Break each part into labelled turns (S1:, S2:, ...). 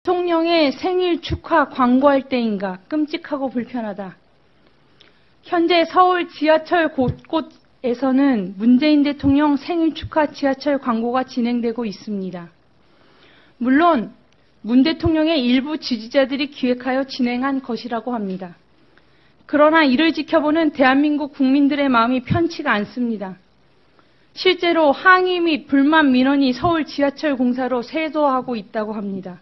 S1: 대통령의 생일 축하 광고할 때인가 끔찍하고 불편하다. 현재 서울 지하철 곳곳에서는 문재인 대통령 생일 축하 지하철 광고가 진행되고 있습니다. 물론 문 대통령의 일부 지지자들이 기획하여 진행한 것이라고 합니다. 그러나 이를 지켜보는 대한민국 국민들의 마음이 편치가 않습니다. 실제로 항의 및 불만 민원이 서울 지하철 공사로 쇄도하고 있다고 합니다.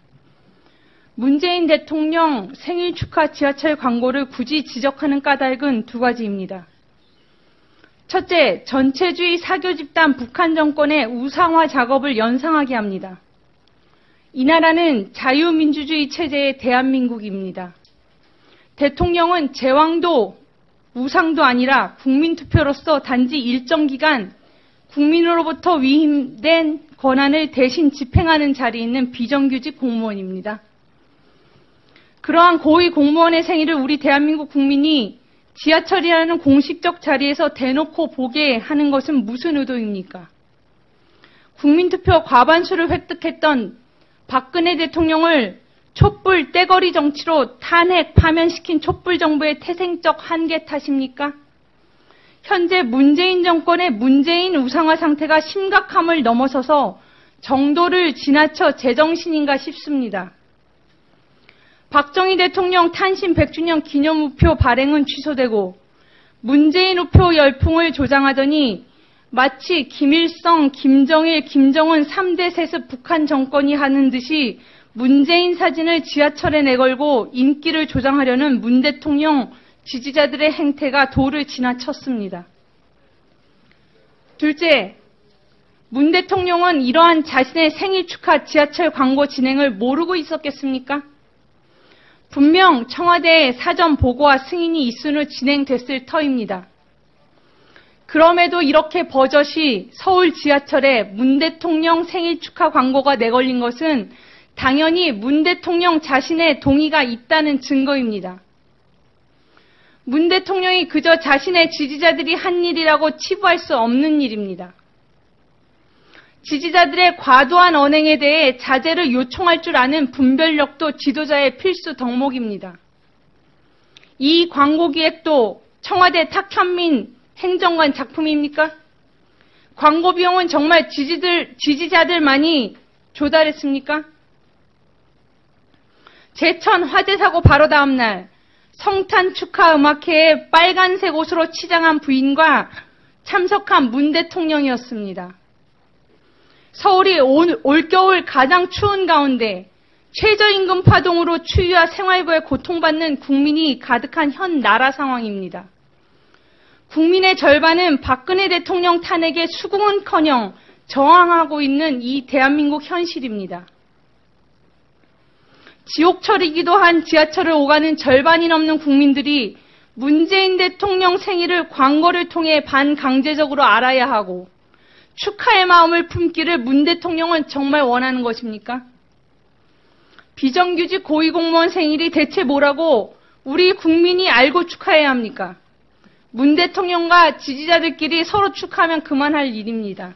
S1: 문재인 대통령 생일 축하 지하철 광고를 굳이 지적하는 까닭은 두 가지입니다. 첫째, 전체주의 사교 집단 북한 정권의 우상화 작업을 연상하게 합니다. 이 나라는 자유민주주의 체제의 대한민국입니다. 대통령은 제왕도 우상도 아니라 국민투표로서 단지 일정 기간 국민으로부터 위임된 권한을 대신 집행하는 자리에 있는 비정규직 공무원입니다. 그러한 고위 공무원의 생일을 우리 대한민국 국민이 지하철이라는 공식적 자리에서 대놓고 보게 하는 것은 무슨 의도입니까? 국민투표 과반수를 획득했던 박근혜 대통령을 촛불 떼거리 정치로 탄핵 파면시킨 촛불 정부의 태생적 한계 탓입니까? 현재 문재인 정권의 문재인 우상화 상태가 심각함을 넘어서서 정도를 지나쳐 제정신인가 싶습니다. 박정희 대통령 탄신 100주년 기념우표 발행은 취소되고 문재인 우표 열풍을 조장하더니 마치 김일성, 김정일, 김정은 3대 세습 북한 정권이 하는 듯이 문재인 사진을 지하철에 내걸고 인기를 조장하려는 문 대통령 지지자들의 행태가 도를 지나쳤습니다. 둘째, 문 대통령은 이러한 자신의 생일 축하 지하철 광고 진행을 모르고 있었겠습니까? 분명 청와대에 사전 보고와 승인이 있은 후 진행됐을 터입니다. 그럼에도 이렇게 버젓이 서울 지하철에 문 대통령 생일 축하 광고가 내걸린 것은 당연히 문 대통령 자신의 동의가 있다는 증거입니다. 문 대통령이 그저 자신의 지지자들이 한 일이라고 치부할 수 없는 일입니다. 지지자들의 과도한 언행에 대해 자제를 요청할 줄 아는 분별력도 지도자의 필수 덕목입니다. 이 광고 기획도 청와대 탁현민 행정관 작품입니까? 광고 비용은 정말 지지자들만이 조달했습니까? 제천 화재 사고 바로 다음 날 성탄 축하 음악회에 빨간색 옷으로 치장한 부인과 참석한 문 대통령이었습니다. 서울이 올겨울 가장 추운 가운데 최저임금 파동으로 추위와 생활고에 고통받는 국민이 가득한 현 나라 상황입니다. 국민의 절반은 박근혜 대통령 탄핵에 수긍은커녕 저항하고 있는 이 대한민국 현실입니다. 지옥철이기도 한 지하철을 오가는 절반이 넘는 국민들이 문재인 대통령 생일을 광고를 통해 반강제적으로 알아야 하고 축하의 마음을 품기를 문 대통령은 정말 원하는 것입니까? 비정규직 고위공무원 생일이 대체 뭐라고 우리 국민이 알고 축하해야 합니까? 문 대통령과 지지자들끼리 서로 축하하면 그만할 일입니다.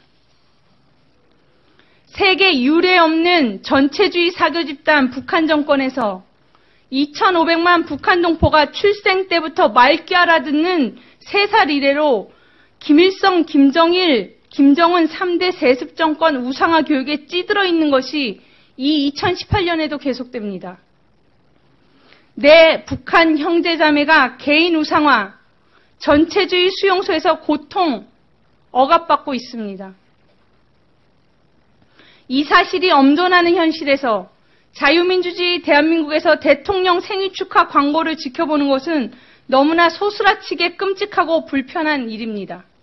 S1: 세계 유례 없는 전체주의 사교 집단 북한 정권에서 2,500만 북한 동포가 출생 때부터 맑게 알아듣는 3살 이래로 김일성, 김정일, 김정은 3대 세습 정권 우상화 교육에 찌들어 있는 것이 이 2018년에도 계속됩니다. 내 북한 형제자매가 개인 우상화, 전체주의 수용소에서 고통, 억압받고 있습니다. 이 사실이 엄존하는 현실에서 자유민주주의 대한민국에서 대통령 생일 축하 광고를 지켜보는 것은 너무나 소스라치게 끔찍하고 불편한 일입니다.